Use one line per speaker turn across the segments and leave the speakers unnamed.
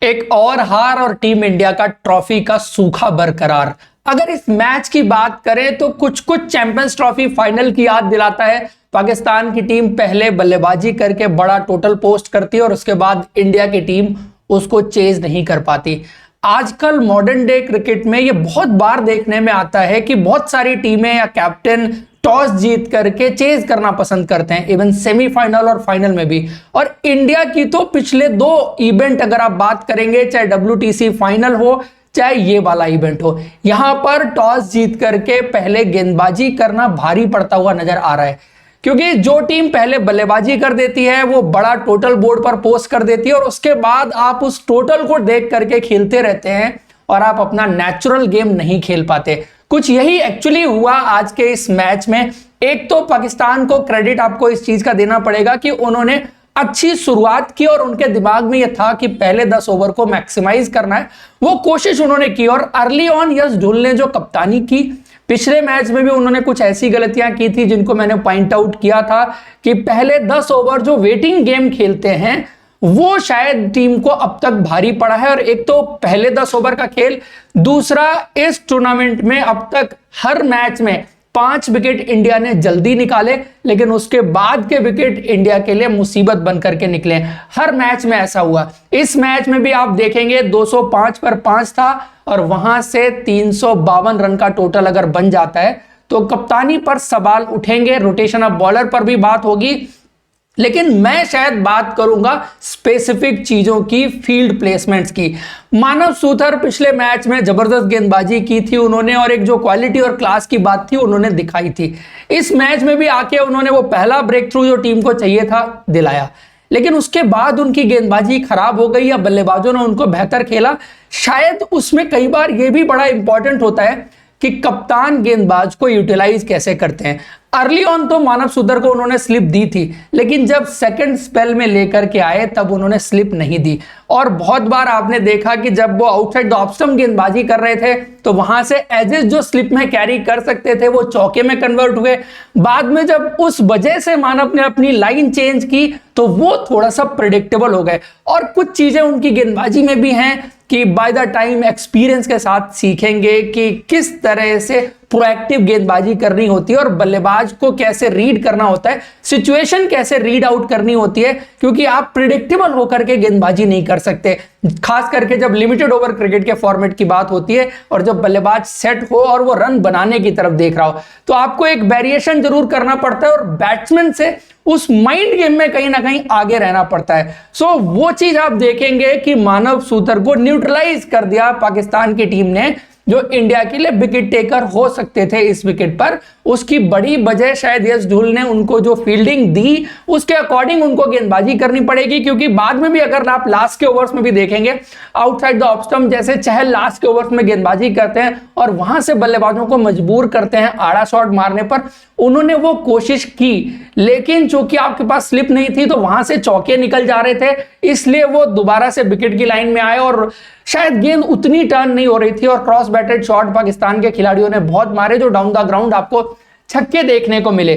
एक और हार और टीम इंडिया का ट्रॉफी का सूखा बरकरार। अगर इस मैच की बात करें तो कुछ कुछ चैंपियंस ट्रॉफी फाइनल की याद दिलाता है। पाकिस्तान की टीम पहले बल्लेबाजी करके बड़ा टोटल पोस्ट करती है और उसके बाद इंडिया की टीम उसको चेज नहीं कर पाती। आजकल मॉडर्न डे क्रिकेट में ये बहुत बार देखने में आता है कि बहुत सारी टीमें या कैप्टन टॉस जीत करके चेज करना पसंद करते हैं, इवन सेमीफाइनल और फाइनल में भी। और इंडिया की तो पिछले 2 इवेंट अगर आप बात करेंगे, चाहे WTC फाइनल हो चाहे ये वाला इवेंट हो, यहां पर टॉस जीत करके पहले गेंदबाजी करना भारी पड़ता हुआ नजर आ रहा है। क्योंकि जो टीम पहले बल्लेबाजी कर देती है वो बड़ा टोटल बोर्ड पर पोस्ट कर देती है और उसके बाद आप उस टोटल को देख करके खेलते रहते हैं और आप अपना नेचुरल गेम नहीं खेल पाते। कुछ यही एक्चुअली हुआ आज के इस मैच में। एक तो पाकिस्तान को क्रेडिट आपको इस चीज का देना पड़ेगा कि उन्होंने अच्छी शुरुआत की और उनके दिमाग में यह था कि पहले 10 ओवर को मैक्सिमाइज करना है, वो कोशिश उन्होंने की। और अर्ली ऑन यश ढुल ने जो कप्तानी की, पिछले मैच में भी उन्होंने कुछ ऐसी गलतियां की थी जिनको मैंने पॉइंट आउट किया था कि पहले 10 ओवर जो वेटिंग गेम खेलते हैं वो शायद टीम को अब तक भारी पड़ा है। और एक तो पहले 10 ओवर का खेल, दूसरा इस टूर्नामेंट में अब तक हर मैच में 5 विकेट इंडिया ने जल्दी निकाले, लेकिन उसके बाद के विकेट इंडिया के लिए मुसीबत बनकर के निकले। हर मैच में ऐसा हुआ। इस मैच में भी आप देखेंगे 205 पर 5 था और वहां से 352 रन का टोटल अगर बन जाता है तो कप्तानी पर सवाल उठेंगे, रोटेशन ऑफ बॉलर पर भी बात होगी। लेकिन मैं शायद बात करूंगा स्पेसिफिक चीजों की, फील्ड प्लेसमेंट्स की। मानव सूथर पिछले मैच में जबरदस्त गेंदबाजी की थी उन्होंने और एक जो क्वालिटी और क्लास की बात थी उन्होंने दिखाई थी। इस मैच में भी आके उन्होंने वो पहला ब्रेक थ्रू जो टीम को चाहिए था दिलाया, लेकिन उसके बाद उनकी गेंदबाजी खराब हो गई या बल्लेबाजों ने उनको बेहतर खेला। शायद उसमें कई बार यह भी बड़ा इंपॉर्टेंट होता है कि कप्तान गेंदबाज को यूटिलाइज कैसे करते हैं। अर्ली ऑन तो मानव सूथर को उन्होंने स्लिप दी थी, लेकिन जब सेकंड स्पेल में लेकर के आए तब उन्होंने स्लिप नहीं दी। और बहुत बार आपने देखा कि जब वो आउटसाइड द ऑफ स्टंप गेंदबाजी कर रहे थे तो वहां से एजेस जो स्लिप में कैरी कर सकते थे वो चौके में कन्वर्ट हुए। बाद में जब उस वजह से मानव ने अपनी लाइन चेंज की तो वो थोड़ा सा प्रेडिक्टेबल हो गए। और कुछ चीजें उनकी गेंदबाजी में भी हैं कि बाय द टाइम एक्सपीरियंस के साथ सीखेंगे कि किस तरह से प्रोएक्टिव गेंदबाजी करनी होती है और बल्लेबाज को कैसे रीड करना होता है, सिचुएशन कैसे रीड आउट करनी होती है, क्योंकि आप प्रिडिक्टेबल होकर के गेंदबाजी नहीं कर सकते। खास करके जब लिमिटेड ओवर क्रिकेट के फॉर्मेट की बात होती है और जब बल्लेबाज सेट हो और वो रन बनाने की तरफ देख रहा हो तो आपको एक वेरिएशन जरूर करना पड़ता है और बैट्समैन से उस माइंड गेम में कहीं ना कहीं आगे रहना पड़ता है। सो वो चीज आप देखेंगे कि मानव सूथर को न्यूट्रलाइज कर दिया पाकिस्तान की टीम ने, जो इंडिया के लिए विकेट टेकर हो सकते थे इस विकेट पर। उसकी बड़ी वजह शायद यश ढुल ने उनको जो फील्डिंग दी उसके अकॉर्डिंग उनको गेंदबाजी करनी पड़ेगी। क्योंकि बाद में भी अगर आप लास्ट के ओवर्स में भी देखेंगे, आउटसाइड द ऑफ स्टंप जैसे चहल लास्ट के ओवर्स में गेंदबाजी करते हैं और वहां से बल्लेबाजों को मजबूर करते हैं आड़ा शॉट मारने पर, उन्होंने वो कोशिश की। लेकिन चूंकि आपके पास स्लिप नहीं थी तो वहां से चौके निकल जा रहे थे, इसलिए वो दोबारा से विकेट की लाइन में आए और शायद गेंद उतनी टर्न नहीं हो रही थी और क्रॉस बैटेड शॉट पाकिस्तान के खिलाड़ियों ने बहुत मारे जो डाउन द ग्राउंड आपको छक्के देखने को मिले।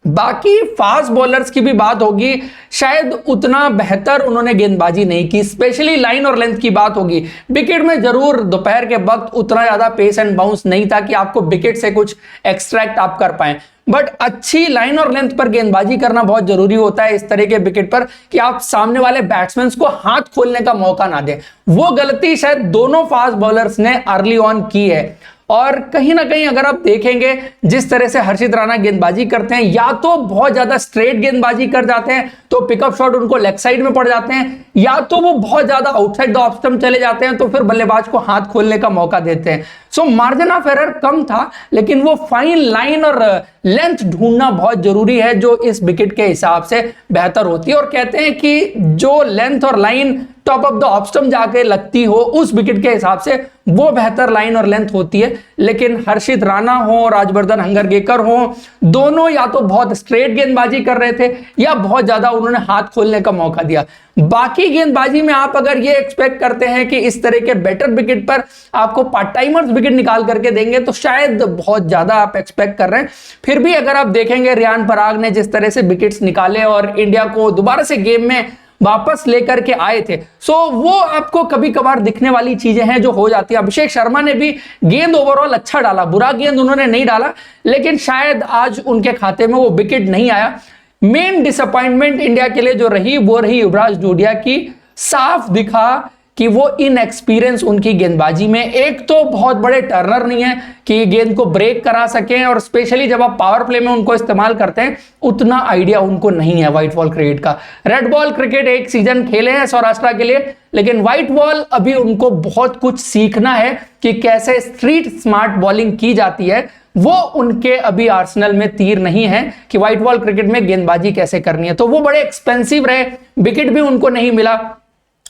बाकी फास्ट बॉलर्स की भी बात होगी, शायद उतना बेहतर उन्होंने गेंदबाजी नहीं की, स्पेशली लाइन और लेंथ की बात होगी। विकेट में जरूर दोपहर के वक्त उतना ज्यादा पेस एंड बाउंस नहीं था कि आपको विकेट से कुछ एक्सट्रैक्ट आप कर पाए, बट अच्छी लाइन और लेंथ पर गेंदबाजी करना बहुत जरूरी होता है इस तरह के विकेट पर कि आप सामने वाले बैट्समैन को हाथ खोलने का मौका ना दें। वो गलती शायद दोनों फास्ट बॉलर्स ने अर्ली ऑन की है। और कहीं ना कहीं अगर आप देखेंगे जिस तरह से हर्षित राणा गेंदबाजी करते हैं, या तो बहुत ज्यादा स्ट्रेट गेंदबाजी कर जाते हैं तो पिकअप शॉट उनको लेग साइड में पड़ जाते हैं, या तो वो बहुत ज्यादा आउटसाइड द ऑफ स्टंप चले जाते हैं तो फिर बल्लेबाज को हाथ खोलने का मौका देते हैं। सो मार्जिन ऑफ एरर कम था, लेकिन वो फाइन लाइन और लेंथ ढूंढना बहुत जरूरी है जो इस विकेट के हिसाब से बेहतर होती है। और कहते हैं कि जो लेंथ और line top of the off stump जाके लगती हो उस विकेट के हिसाब से वो बेहतर लाइन और लेंथ होती है। लेकिन हर्षित राणा हो, राजवर्धन हंगरगेकर हो, दोनों या तो बहुत स्ट्रेट गेंदबाजी कर रहे थे या बहुत ज्यादा उन्होंने हाथ खोलने का मौका दिया। बाकी गेंदबाजी में आप अगर ये एक्सपेक्ट करते हैं कि इस तरह के बेटर विकेट पर आपको पार्ट टाइमर्स विकेट निकाल करके देंगे तो शायद बहुत ज्यादा आप एक्सपेक्ट कर रहे हैं। फिर भी अगर आप देखेंगे रियान पराग ने जिस तरह से विकेट्स निकाले और इंडिया को दोबारा से गेम में वापस लेकर के आए थे। सो वो आपको कभी कभार दिखने वाली चीजें हैं जो हो जाती है। अभिषेक शर्मा ने भी गेंद ओवरऑल अच्छा डाला, बुरा गेंद उन्होंने नहीं डाला, लेकिन शायद आज उनके खाते में वो विकेट नहीं आया। मेन डिसअपॉइंटमेंट इंडिया के लिए जो रही वो रही युवराज डोडिया की। साफ दिखा कि वो इनएक्सपीरियंस उनकी गेंदबाजी में, एक तो बहुत बड़े टर्नर नहीं है कि गेंद को ब्रेक करा सकें, और स्पेशली जब आप पावर प्ले में उनको इस्तेमाल करते हैं उतना आइडिया उनको नहीं है व्हाइट बॉल क्रिकेट का। रेड बॉल क्रिकेट एक सीजन खेले हैं सौराष्ट्र के लिए, लेकिन व्हाइट बॉल अभी उनको बहुत कुछ सीखना है कि कैसे स्ट्रीट स्मार्ट बॉलिंग की जाती है। वो उनके अभी आर्सेनल में तीर नहीं है कि व्हाइट बॉल क्रिकेट में गेंदबाजी कैसे करनी है। तो वो बड़े एक्सपेंसिव रहे, विकेट भी उनको नहीं मिला।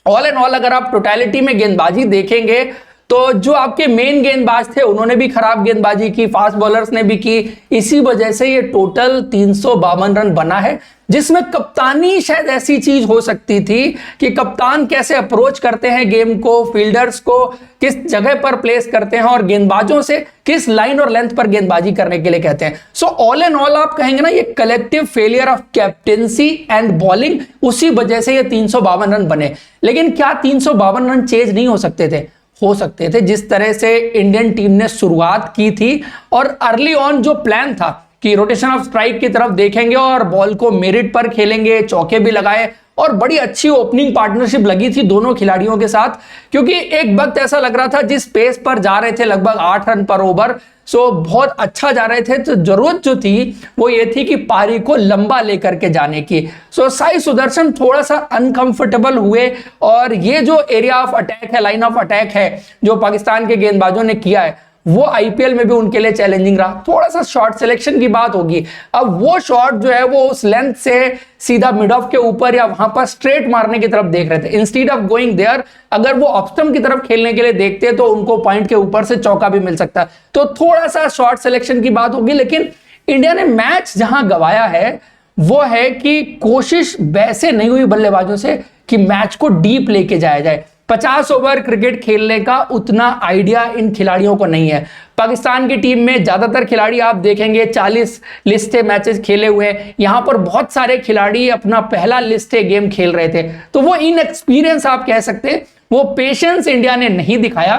ऑल एंड ऑल अगर आप टोटलिटी में गेंदबाजी देखेंगे तो जो आपके मेन गेंदबाज थे उन्होंने भी खराब गेंदबाजी की, फास्ट बॉलर्स ने भी की, इसी वजह से ये टोटल 352 रन बना है, जिसमें कप्तानी शायद ऐसी चीज हो सकती थी कि कप्तान कैसे अप्रोच करते हैं गेम को, फील्डर्स को किस जगह पर प्लेस करते हैं और गेंदबाजों से किस लाइन और लेंथ पर गेंदबाजी करने के लिए कहते हैं। सो ऑल एंड ऑल आप कहेंगे ना, ये collective failure of captaincy and bowling, उसी वजह से ये 352 रन बने। लेकिन क्या 352 रन चेज नहीं हो सकते थे? हो सकते थे। जिस तरह से इंडियन टीम ने शुरुआत की थी और अर्ली ऑन जो प्लान था कि रोटेशन ऑफ स्ट्राइक की तरफ देखेंगे और बॉल को मेरिट पर खेलेंगे, चौके भी लगाए, और बड़ी अच्छी ओपनिंग पार्टनरशिप लगी थी दोनों खिलाड़ियों के साथ, क्योंकि एक वक्त ऐसा लग रहा था जिस पेस पर जा रहे थे लगभग 8 रन पर ओवर, सो बहुत अच्छा जा रहे थे। तो जरूरत जो थी वो ये थी कि पारी को लंबा लेकर के जाने की। सो साई सुदर्शन थोड़ा सा अनकंफर्टेबल हुए, और ये जो एरिया ऑफ अटैक है, लाइन ऑफ अटैक है जो पाकिस्तान के गेंदबाजों ने किया है, वो आईपीएल में भी उनके लिए चैलेंजिंग रहा। थोड़ा सा शॉट सिलेक्शन की बात होगी। अब वो शॉट जो है वो उस लेंथ से सीधा मिड ऑफ के ऊपर या वहां पर स्ट्रेट मारने की तरफ देख रहे थे, इंस्टीड ऑफ गोइंग देयर। अगर वो ऑफ स्टंप की तरफ खेलने के लिए देखते तो उनको पॉइंट के ऊपर से चौका भी मिल सकता। तो थोड़ा सा शॉट सिलेक्शन की बात होगी। लेकिन इंडिया ने मैच जहां गवाया है वो है कि कोशिश वैसे नहीं हुई बल्लेबाजों से कि मैच को डीप लेके जाया जाए। 50 ओवर क्रिकेट खेलने का उतना आइडिया इन खिलाड़ियों को नहीं है। पाकिस्तान की टीम में ज्यादातर खिलाड़ी आप देखेंगे 40 लिस्टे मैचेस खेले हुए हैं। यहां पर बहुत सारे खिलाड़ी अपना पहला लिस्टे गेम खेल रहे थे, तो वो इनएक्सपीरियंस आप कह सकते हैं। वो पेशेंस इंडिया ने नहीं दिखाया,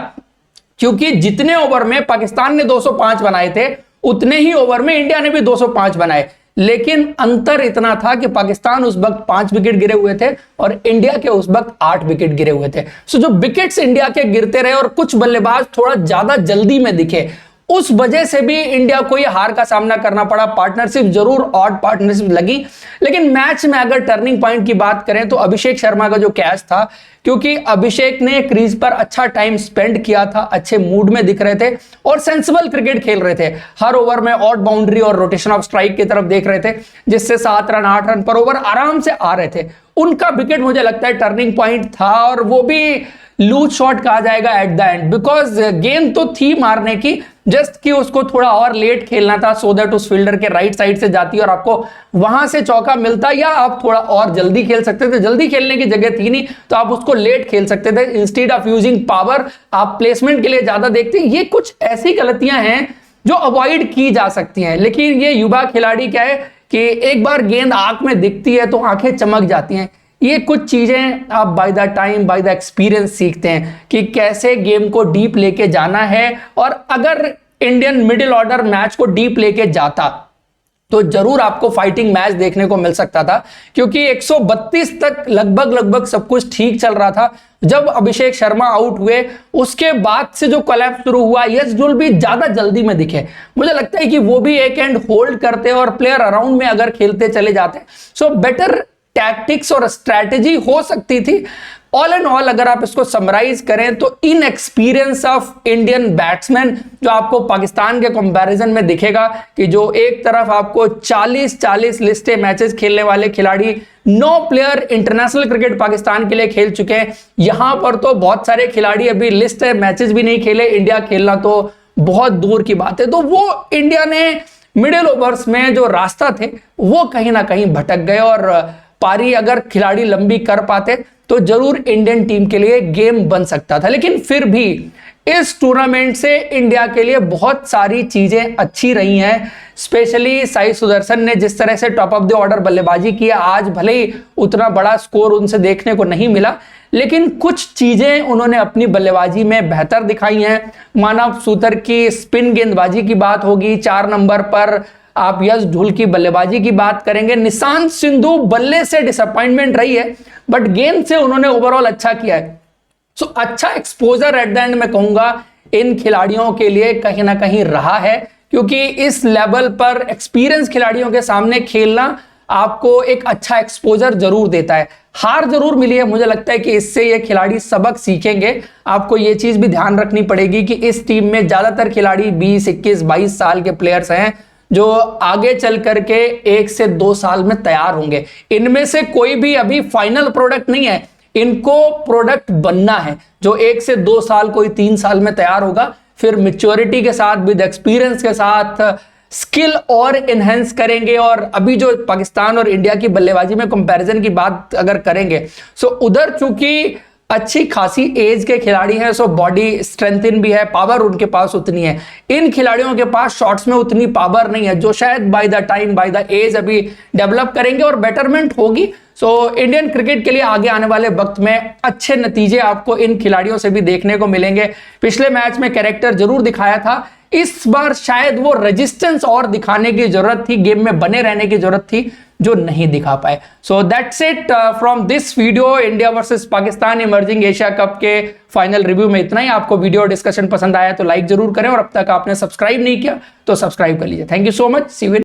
क्योंकि जितने ओवर में पाकिस्तान ने 205 बनाए थे उतने ही ओवर में इंडिया ने भी 205 बनाए। लेकिन अंतर इतना था कि पाकिस्तान उस वक्त 5 विकेट गिरे हुए थे और इंडिया के उस वक्त 8 विकेट गिरे हुए थे। सो जो विकेट्स इंडिया के गिरते रहे और कुछ बल्लेबाज थोड़ा ज्यादा जल्दी में दिखे, उस वजह से भी इंडिया को यह हार का सामना करना पड़ा। पार्टनरशिप जरूर ऑड पार्टनरशिप लगी, लेकिन मैच में अगर टर्निंग पॉइंट की बात करें तो अभिषेक शर्मा का जो कैच था, क्योंकि अभिषेक ने क्रीज पर अच्छा टाइम स्पेंड किया था, अच्छे मूड में दिख रहे थे और सेंसिबल क्रिकेट खेल रहे थे। हर ओवर में ऑड बाउंड्री और रोटेशन ऑफ स्ट्राइक की तरफ देख रहे थे, जिससे 7 रन 8 रन पर ओवर आराम से आ रहे थे। उनका विकेट मुझे लगता है टर्निंग पॉइंट था, और वो भी लूज शॉट कहा जाएगा एट द एंड, बिकॉज गेंद तो थी मारने की, जस्ट कि उसको थोड़ा और लेट खेलना था सो दैट उस फील्डर के राइट साइड से जाती और आपको वहां से चौका मिलता, या आप थोड़ा और जल्दी खेल सकते थे। जल्दी खेलने की जगह थी नहीं, तो आप उसको लेट खेल सकते थे। इंस्टेड ऑफ यूजिंग पावर आप प्लेसमेंट के लिए ज्यादा देखते हैं। ये कुछ ऐसी गलतियां हैं जो अवॉइड की जा सकती हैं। लेकिन ये युवा खिलाड़ी क्या है कि एक बार गेंद आंख में दिखती है तो आंखें चमक जाती हैं। ये कुछ चीजें आप bye the time, by the experience सीखते हैं कि कैसे गेम को डीप लेके जाना है। और अगर इंडियन मिडिल ऑर्डर मैच को डीप लेके जाता तो जरूर आपको फाइटिंग मैच देखने को मिल सकता था, क्योंकि 132 तक लगभग सब कुछ ठीक चल रहा था। जब अभिषेक शर्मा आउट हुए उसके बाद से जो कोलैप्स शुरू हुआ, यस जुल भी ज्यादा जल्दी में दिखे। मुझे लगता है कि वो भी एक एंड होल्ड करते और प्लेयर अराउंड में अगर खेलते चले जाते, सो बेटर टैक्टिक्स और स्ट्रैटेजी हो सकती थी। ऑल एंड ऑल अगर आप इसको समराइज करें तो इनएक्सपीरियंस ऑफ इंडियन बैट्समैन जो आपको पाकिस्तान के कंपैरिजन में दिखेगा, कि जो एक तरफ आपको 40 लिस्टे मैचेस खेलने वाले खिलाड़ी, 9 प्लेयर इंटरनेशनल क्रिकेट पाकिस्तान के लिए खेल चुके हैं। यहां पर तो बहुत सारे खिलाड़ी अभी लिस्ट मैचेस भी नहीं खेले, इंडिया खेलना तो बहुत दूर की बात है। तो वो इंडिया ने मिडिल ओवर्स में जो रास्ता थे वो कहीं ना कहीं भटक गए, और पारी अगर खिलाड़ी लंबी कर पाते तो जरूर इंडियन टीम के लिए गेम बन सकता था। लेकिन फिर भी इस टूर्नामेंट से इंडिया के लिए बहुत सारी चीजें अच्छी रही हैं। स्पेशली साई सुदर्शन ने जिस तरह से टॉप ऑफ द ऑर्डर बल्लेबाजी किया, आज भले ही उतना बड़ा स्कोर उनसे देखने को नहीं मिला, लेकिन कुछ चीजें उन्होंने अपनी बल्लेबाजी में बेहतर दिखाई हैं। मानव सूतर की स्पिन गेंदबाजी की बात होगी, 4 नंबर पर आप यश ढुल की बल्लेबाजी की बात करेंगे। निशांत सिंधु बल्ले से डिसअपॉइंटमेंट रही है, बट गेंद से उन्होंने ओवरऑल अच्छा किया है। सो अच्छा एक्सपोजर एट द एंड मैं कहूंगा इन खिलाड़ियों के लिए कहीं ना कहीं रहा है, क्योंकि इस लेवल पर एक्सपीरियंस खिलाड़ियों के सामने खेलना आपको एक अच्छा एक्सपोजर जरूर देता है। हार जरूर मिली है, मुझे लगता है कि इससे ये खिलाड़ी सबक सीखेंगे। आपको ये चीज भी ध्यान रखनी पड़ेगी कि इस टीम में ज्यादातर खिलाड़ी 20, 21, 22 साल के प्लेयर्स हैं जो आगे चल करके 1 से 2 साल में तैयार होंगे। इनमें से कोई भी अभी फाइनल प्रोडक्ट नहीं है, इनको प्रोडक्ट बनना है जो 1 से 2 साल, कोई 3 साल में तैयार होगा। फिर मैच्योरिटी के साथ, विद एक्सपीरियंस के साथ स्किल और एनहेंस करेंगे। और अभी जो पाकिस्तान और इंडिया की बल्लेबाजी में कंपैरिजन की बात अगर करेंगे, सो उधर चूंकि अच्छी खासी एज के खिलाड़ी हैं, सो बॉडी स्ट्रेंथन भी है, पावर उनके पास उतनी है। इन खिलाड़ियों के पास शॉट्स में उतनी पावर नहीं है, जो शायद by the time, by the age अभी डेवलप करेंगे और बेटरमेंट होगी। सो इंडियन क्रिकेट के लिए आगे आने वाले वक्त में अच्छे नतीजे आपको इन खिलाड़ियों से भी देखने को मिलेंगे। पिछले मैच में कैरेक्टर जरूर दिखाया था, इस बार शायद वो रेजिस्टेंस और दिखाने की जरूरत थी, गेम में बने रहने की जरूरत थी, जो नहीं दिखा पाए। So that's it from this video. India versus Pakistan emerging Asia cup के फाइनल रिव्यू में इतना ही। आपको वीडियो डिस्कशन पसंद आया तो लाइक जरूर करें, और अब तक आपने सब्सक्राइब नहीं किया तो सब्सक्राइब कर लीजिए। Thank you so much, see you.